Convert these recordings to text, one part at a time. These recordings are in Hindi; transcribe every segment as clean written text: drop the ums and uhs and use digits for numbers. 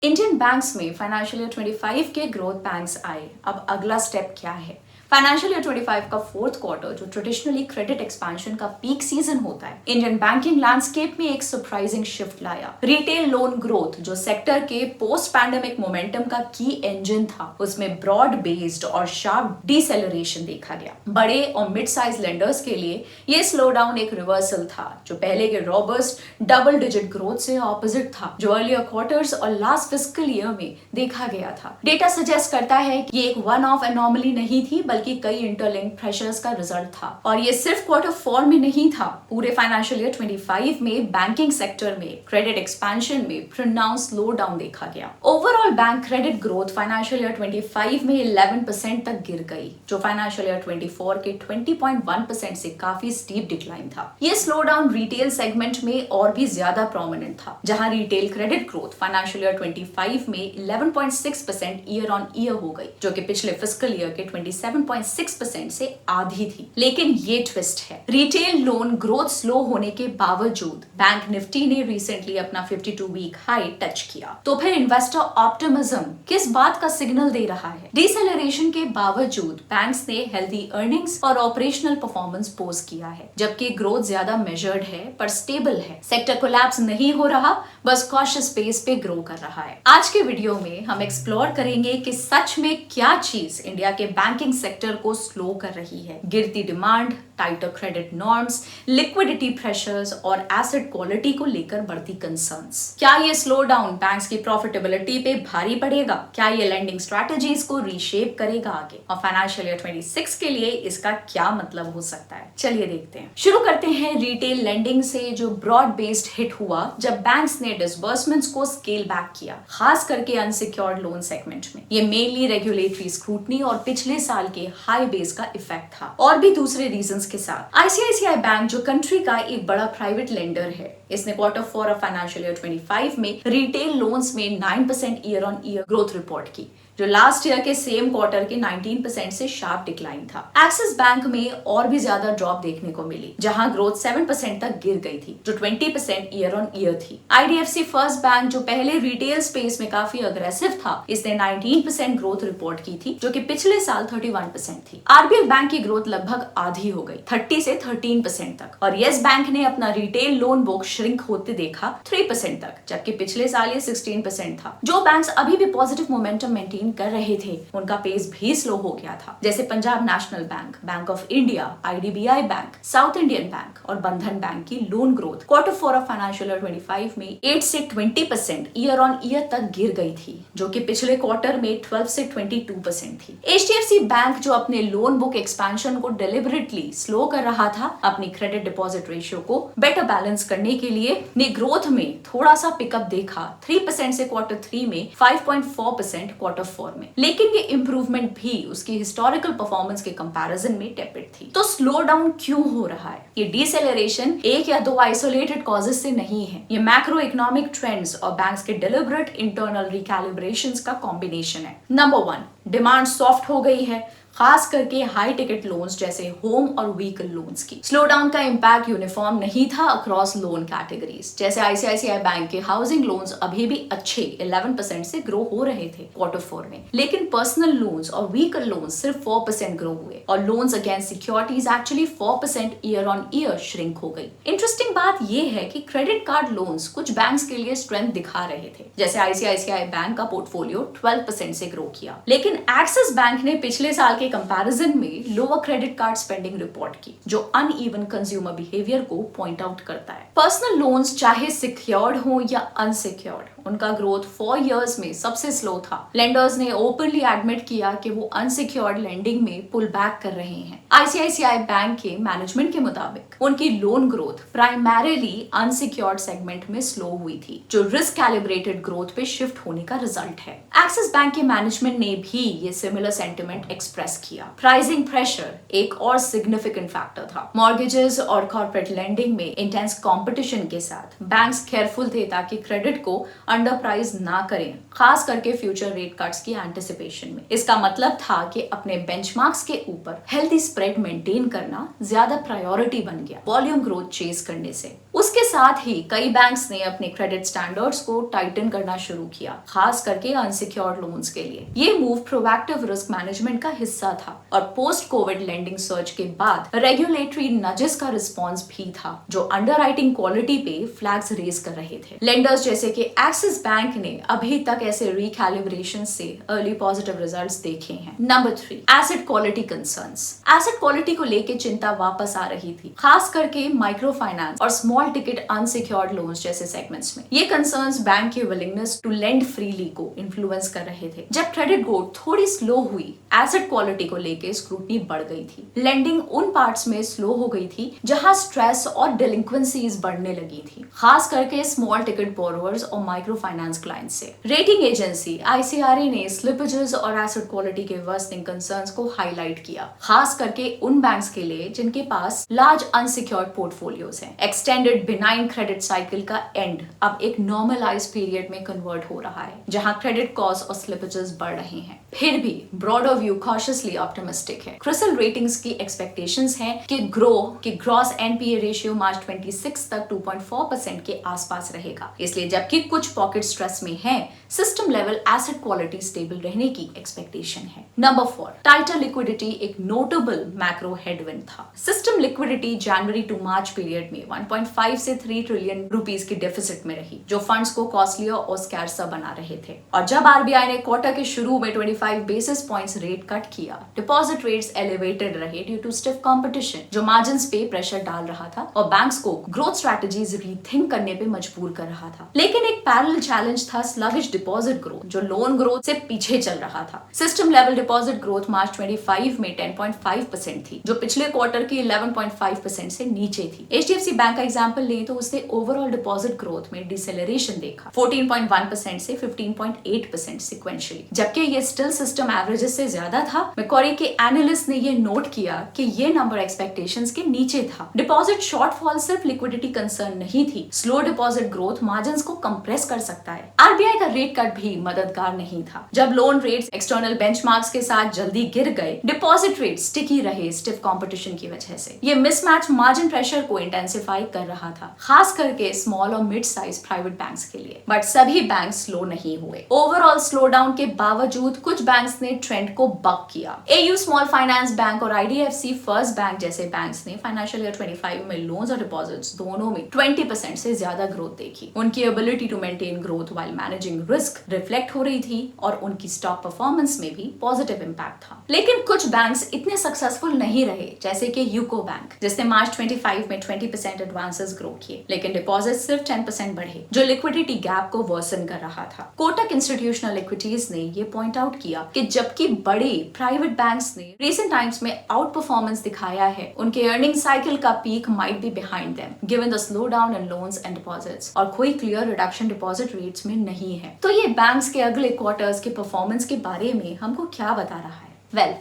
इंडियन बैंक्स में फाइनेंशियल ईयर 25 के ग्रोथ बैंक्स आए। अब अगला स्टेप क्या है? फाइनेंशियल ईयर 25 का फोर्थ क्वार्टर जो ट्रेडिशनली क्रेडिट एक्सपेंशन का पीक सीजन होता है, इंडियन बैंकिंग लैंडस्केप में एक सरप्राइजिंग शिफ्ट लाया। रिटेल लोन ग्रोथ जो सेक्टर के पोस्ट पैंडेमिक मोमेंटम का की इंजन था, उसमें ब्रॉड बेस्ड और शार्प डिसेलरेशन देखा गया। बड़े और मिड साइज लेंडर्स के लिए ये स्लो डाउन एक रिवर्सल था जो पहले के रॉबस्ट डबल डिजिट ग्रोथ से ऑपोजिट था जो अर्लियर क्वार्टर्स और लास्ट फिस्कल ईयर में देखा गया था। डेटा सजेस्ट करता है कि ये एक वन ऑफ एनोमली नहीं थी बल्कि कई इंटरलिंक्ड प्रेशर्स का रिजल्ट था। और ये सिर्फ क्वार्टर 4 में नहीं था, पूरे फाइनेंशियल ईयर 25 में बैंकिंग सेक्टर में क्रेडिट एक्सपेंशन में प्रोनाउंस स्लो डाउन देखा गया। Overall bank credit growth financial year 25 में 11% तक गिर गई, जो फाइनेंशियल ईयर 24 के 20.1% से काफी स्टीप डिक्लाइन था। ये स्लो डाउन रिटेल सेगमेंट में और भी ज्यादा प्रोमिनेंट था, जहां retail credit growth financial year 25 में 11.6% ईयर ऑन ईयर हो गई, जो कि पिछले फिस्कल ईयर के 27.6% से आधी थी। लेकिन ये ट्विस्ट है, रिटेल लोन ग्रोथ स्लो होने के बावजूद बैंक निफ्टी ने रिसेंटली अपना 52 वीक हाई टच किया। तो फिर इन्वेस्टर ऑप्टिमिज्म किस बात का सिग्नल दे रहा है? डिसेलरेशन के बावजूद बैंक्स ने हेल्दी अर्निंग्स और ऑपरेशनल परफॉर्मेंस पोस्ट किया है, जबकि ग्रोथ ज्यादा मेजर्ड है पर स्टेबल है। सेक्टर कोलैप्स नहीं हो रहा, बस कॉशियस पेस पे ग्रो कर रहा है। आज के वीडियो में हम एक्सप्लोर करेंगे कि सच में क्या चीज इंडिया के बैंकिंग सेक्टर को स्लो कर रही है। गिरती demand, tighter credit norms, liquidity pressures और एसेट क्वालिटी को लेकर बढ़ती कंसर्न्स। क्या ये स्लो डाउन बैंक्स की प्रॉफिटेबिलिटी पे भारी पड़ेगा? क्या ये लेंडिंग स्ट्रेटजीज को रीशेप करेगा आगे? और फाइनेंशियल ईयर 26 के लिए इसका क्या मतलब हो सकता है? चलिए देखते हैं। शुरू करते हैं रिटेल लेंडिंग से, जो ब्रॉड बेस्ड हिट हुआ जब बैंक्स ने डिसबर्समेंट्स को स्केल बैक किया, खास करके अनसिक्योर्ड लोन सेगमेंट में। ये मेनली रेगुलेटरी स्क्रूटनी और पिछले साल के हाई बेस का इफेक्ट था, और भी दूसरे रीजंस के साथ। आईसीआईसीआई बैंक जो कंट्री का एक बड़ा प्राइवेट लेंडर है, इसने क्वार्टर 4 ऑफ फाइनेंशियल ईयर 25 में रिटेल लोन्स में 9% year on year growth report की, जो लास्ट ईयर के सेम क्वार्टर के 19% से शार्प डिक्लाइन था। एक्सिस बैंक में और भी ज्यादा ड्रॉप देखने को मिली, जहां ग्रोथ 7% तक गिर गई थी, जो 20% ईयर ऑन ईयर थी। आईडीएफसी फर्स्ट बैंक जो पहले रिटेल स्पेस में काफी अग्रेसिव था, इसने 19% ग्रोथ रिपोर्ट की थी, जो कि पिछले साल 31% थी। आरबीएल बैंक की ग्रोथ लगभग आधी हो गई, 30 से 13% तक। और येस बैंक ने अपना रिटेल लोन बुक श्रिंक होते देखा 3% तक, जबकि पिछले साल ये 16% था। जो बैंक्स अभी भी पॉजिटिव मोमेंटम मेंटेन कर रहे थे, उनका पेस भी स्लो हो गया था, जैसे Punjab national bank, bank of India, IDBI bank, south Indian bank और बंधन बैंक की loan growth quarter 4 of financial year 25 में 8 से 20% ईयर ऑन ईयर तक गिर गई थी, जो कि पिछले क्वार्टर में 12 से 22% थी। एचडीएफसी बैंक जो अपने लोन बुक एक्सपेंशन को डेलिबरेटली स्लो कर रहा था, अपनी क्रेडिट डिपॉजिट रेशियो को बेटर बैलेंस करने के लिए, ने ग्रोथ में थोड़ा सा पिकअप देखा, 3% से क्वार्टर 3 में 5.4% क्वार्टर 4 में। लेकिन ये इंप्रूवमेंट भी उसकी हिस्टोरिकल परफॉर्मेंस के कंपैरिजन में टेपिड थी। तो स्लो डाउन क्यों हो रहा है? ये डिसेलरेशन एक या दो आइसोलेटेड कॉजेस से नहीं है, ये मैक्रो इकोनॉमिक ट्रेंड्स और बैंक्स के डिलिबरेट इंटरनल रिकैलिब्रेशंस का कॉम्बिनेशन है। नंबर 1, डिमांड सॉफ्ट हो गई है, खास करके हाई टिकट लोन्स जैसे होम और व्हीकल लोन्स की। स्लो डाउन का इम्पैक्ट यूनिफॉर्म नहीं था अक्रॉस लोन कैटेगरीज, जैसे आईसीआईसीआई बैंक के हाउसिंग लोन्स अभी भी अच्छे 11% से ग्रो हो रहे थे क्वार्टर 4 में, लेकिन पर्सनल लोन्स और व्हीकल लोन्स सिर्फ 4% ग्रो हुए, और loans against securities actually 4% year on year shrink हो गई। इंटरेस्टिंग बात यह है कि क्रेडिट कार्ड लोन्स कुछ बैंक्स के लिए स्ट्रेंथ दिखा रहे थे, जैसे आईसीआईसीआई बैंक का पोर्टफोलियो 12% से ग्रो किया, लेकिन एक्सिस बैंक ने पिछले साल के कंपैरिजन में lower credit card spending report की, जो अनइवन कंज्यूमर बिहेवियर को पॉइंट आउट करता है। पर्सनल लोन्स चाहे सिक्योर्ड हो या अनसिक्योर्ड, उनका ग्रोथ 4 इयर्स में सबसे स्लो था। लेंडर्स ने ओपनली एडमिट किया कि वो अनसिक्योर्ड लेंडिंग में पुल बैक कर रहे हैं। आईसीआईसीआई बैंक के मैनेजमेंट के मुताबिक उनकी loan growth primarily unsecured segment में स्लो हुई थी, जो रिस्क कैलिब्रेटेड ग्रोथ पे शिफ्ट होने का रिजल्ट है। एक्सिस बैंक के मैनेजमेंट ने भी ये सिमिलर सेंटिमेंट एक्सप्रेस एड्रेस किया। प्राइसिंग प्रेशर एक और सिग्निफिकेंट फैक्टर था। मॉर्गेजेस और कॉर्पोरेट लेंडिंग में इंटेंस कंपटीशन के साथ बैंक्स केयरफुल थे ताकि क्रेडिट को अंडर प्राइस ना करें, खास करके फ्यूचर रेट कट्स की एंटिसिपेशन में। इसका मतलब था कि अपने बेंचमार्क्स के ऊपर हेल्दी स्प्रेड मेंटेन करना ज्यादा प्रायोरिटी बन गया वॉल्यूम ग्रोथ चेज करने से। उसके साथ ही कई बैंक्स ने अपने क्रेडिट स्टैंडर्ड्स को टाइटन करना शुरू किया, खास करके अनसिक्योर्ड लोन्स के लिए। ये मूव प्रोएक्टिव रिस्क मैनेजमेंट का हिस्सा था और पोस्ट कोविड लेंडिंग सर्च के बाद रेगुलेटरी नजेस का रिस्पॉन्स भी था, जो अंडरराइटिंग क्वालिटी पे फ्लैग्स रेज कर रहे थे। लेंडर्स जैसे कि एक्सिस बैंक ने अभी तक ऐसे रिकैलिब्रेशन से अर्ली पॉजिटिव रिजल्ट्स देखे हैं। Number 3, asset quality concerns. Asset quality को लेके चिंता वापस आ रही थी, खास करके माइक्रो फाइनेंस और स्मॉल टिकट अनसिक्योर्ड लोन्स जैसे सेगमेंट्स में। ये कंसर्न्स बैंक की विलिंगनेस टू लेंड फ्रीली को इन्फ्लुएंस कर रहे थे। जब क्रेडिट ग्रोथ थोड़ी स्लो हुई, एसेट क्वालिटी को लेके स्क्रूटनी बढ़ गई थी। लेंडिंग उन पार्ट्स में स्लो हो गई थी जहां स्ट्रेस और डिलिंक्वेंसीज बढ़ने लगी थी, खास करके स्मॉल टिकट बोरोवर्स और माइक्रो फाइनेंस क्लाइंट्स से। रेटिंग एजेंसी ICRA ने स्लिपेजेस और एसेट क्वालिटी के वर्सनिंग कंसर्न्स को हाईलाइट किया, खास करके उन बैंक्स के लिए जिनके पास लार्ज अनसिक्योर्ड पोर्टफोलियोज हैं। एक्सटेंडेड बिनाइन क्रेडिट साइकिल का एंड अब एक नॉर्मलाइज पीरियड में कन्वर्ट हो रहा है, जहां क्रेडिट कॉस्ट और स्लिपेजेस बढ़ रहे हैं। फिर भी ब्रॉडर व्यू कॉशियसली ऑप्टिमिस्टिक है। क्रिसिल रेटिंग्स की एक्सपेक्टेशंस हैं कि ग्रॉस NPA रेशियो मार्च 26 तक 2.4% के आसपास रहेगा। इसलिए जबकि कुछ पॉकेट स्ट्रेस में है, system level asset quality stable रहने की एक्सपेक्टेशन है। नंबर 4, टाइटर लिक्विडिटी एक नोटेबल मैक्रो हेडविंड था। System liquidity January to March period में 1.5 से 3 ट्रिलियन रुपीस की डेफिसिट में रही, जो फंड्स को कॉस्टलियर और स्कैर्सर बना रहे थे। और जब RBI ने क्वार्टर के शुरू में 25 बेसिस पॉइंट्स रेट कट किया, डिपॉजिट रेट्स एलिवेटेड रहे ड्यू टू स्टिफ कंपटीशन, जो मार्जिन्स पे प्रेशर डाल रहा था और बैंक्स को ग्रोथ स्ट्रेटजीज रीथिंक करने पे मजबूर कर रहा था। लेकिन एक पैरेलल चैलेंज था स्लगिश डिपॉजिट ग्रोथ, जो लोन ग्रोथ से पीछे चल रहा था। सिस्टम लेवल डिपॉजिट ग्रोथ मार्च 25 में 10.5% थी, जो पिछले क्वार्टर की 11.5% से नीचे थी। HDFC बैंक का एग्जांपल लें तो उसने ओवरऑल डिपॉजिट ग्रोथ में डिसेलरेशन देखा, 14.1% से 15.8% सिक्वेंशियली, जबकि ये स्टिल सिस्टम एवरेजेस से ज्यादा था। मैक्वारी के एनालिस्ट ने ये नोट किया कि ये नंबर एक्सपेक्टेशंस के नीचे था। डिपॉजिट शॉर्टफॉल सिर्फ लिक्विडिटी कंसर्न नहीं थी, स्लो डिपॉजिट ग्रोथ मार्जिन्स को कंप्रेस कर सकता है। RBI का रेट कट भी मददगार नहीं था। जब लोन रेट्स एक्सटर्नल बेंचमार्क्स के साथ जल्दी गिर गए, डिपॉजिट रेट स्टिकी रहे स्टिफ कंपटीशन की वजह से। ये मिसमैच मार्जिन प्रेशर को इंटेंसिफाई कर रहा था, खास करके स्मॉल और मिड साइज प्राइवेट बैंक्स के लिए। बट सभी बैंक स्लो नहीं हुए। ओवरऑल स्लो डाउन के बावजूद कुछ बैंक्स ने ट्रेंड को बक किया। AU स्मॉल फाइनेंस बैंक और IDFC फर्स्ट बैंक जैसे बैंक्स ने फाइनेंशियल ईयर 25 में लोन्स और डिपॉजिट्स दोनों में 20% से ज्यादा ग्रोथ देखी। उनकी ability to maintain growth while managing risk reflect हो रही थी और उनकी स्टॉक परफॉर्मेंस में भी पॉजिटिव इंपैक्ट था। लेकिन कुछ बैंक्स इतने सक्सेसफुल नहीं रहे, जैसे कि यूको बैंक, जिसने मार्च 25 में 20% एडवांसेस ग्रो किए, लेकिन डिपॉजिट सिर्फ 10% बढ़े, जो लिक्विडिटी गैप को वर्सन कर रहा था। कोटक इंस्टीट्यूशनल इक्विटीज ने ये पॉइंट आउट किया कि जबकि बड़े प्राइवेट बैंक्स ने रिसेंट टाइम्स में आउट परफॉर्मेंस दिखाया है, उनके अर्निंग साइकिल का peak might be behind them given the slow down in loans and deposits, और कोई क्लियर रिडक्शन डिपॉजिट रेट्स में नहीं है। तो ये बैंक्स के अगले क्वार्टर्स के परफॉर्मेंस के बारे में हमको क्या बता रहा है?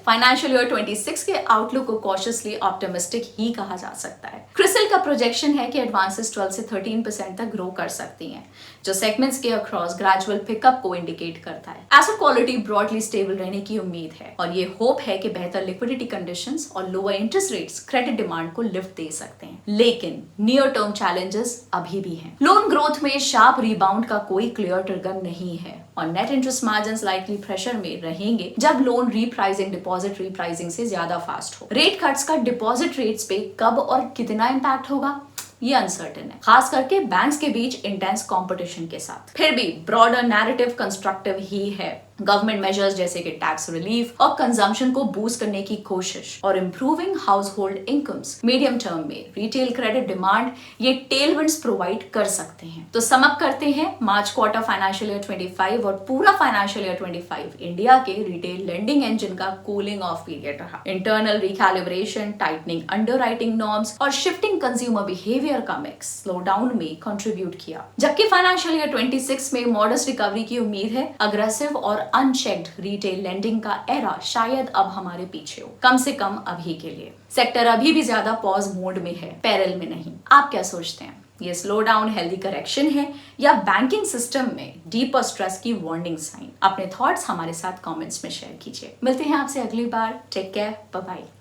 फाइनेंशियल ईयर 26 के आउटलुक को कॉशियसली ऑप्टिमिस्टिक ही कहा जा सकता है। क्रिसिल का प्रोजेक्शन है कि एडवांसेस 12 से 13% तक ग्रो कर सकती हैं, जो सेगमेंट्स के अक्रॉस ग्रेजुअल पिकअप को इंडिकेट करता है। एसेट क्वालिटी ब्रॉडली स्टेबल रहने की उम्मीद है और ये होप है कि बेहतर लिक्विडिटी कंडीशंस और lower interest rates credit demand को लिफ्ट दे सकते हैं। लेकिन नियर टर्म चैलेंजेस अभी भी हैं। लोन ग्रोथ में शार्प रिबाउंड का कोई क्लियर ट्रिगर नहीं है और net interest margins likely pressure में रहेंगे जब लोन रीप्राइसिंग डिपॉजिट रीप्राइसिंग से ज्यादा फास्ट हो। रेट कट्स का डिपॉजिट रेट्स पे कब और कितना इम्पैक्ट होगा, ये अनसर्टेन है, खास करके बैंक्स के बीच इंटेंस कंपटीशन के साथ। फिर भी ब्रॉडर नैरेटिव कंस्ट्रक्टिव ही है। गवर्नमेंट मेजर्स जैसे कि टैक्स रिलीफ और कंजम्पशन को बूस्ट करने की कोशिश और improving house hold incomes medium term में रिटेल क्रेडिट डिमांड ये टेलविंड्स प्रोवाइड कर सकते हैं। तो सम अप करते हैं, मार्च क्वार्टर फाइनेंशियल ईयर 25 और पूरा फाइनेंशियल ईयर 25 इंडिया के रिटेल लेंडिंग इंजन का कूलिंग ऑफ पीरियड रहा। Internal recalibration, tightening underwriting norms और शिफ्टिंग कंज्यूमर बिहेवियर का मिक्स स्लो डाउन में कंट्रीब्यूट किया। जबकि फाइनेंशियल ईयर 26 में मॉडस्ट रिकवरी की उम्मीद है, अग्रेसिव और अनचेक्ड रिटेल लेंडिंग का एरा शायद अब हमारे पीछे हो, कम से कम अभी के लिए। सेक्टर अभी भी ज्यादा पॉज मोड में है, पैरल में नहीं। आप क्या सोचते हैं? ये स्लो डाउन हेल्दी करेक्शन है या बैंकिंग सिस्टम में डीपर स्ट्रेस की वार्निंग साइन? अपने थॉट्स हमारे साथ कमेंट्स में शेयर कीजिए। मिलते हैं आपसे अगली बार। Take care, bye bye.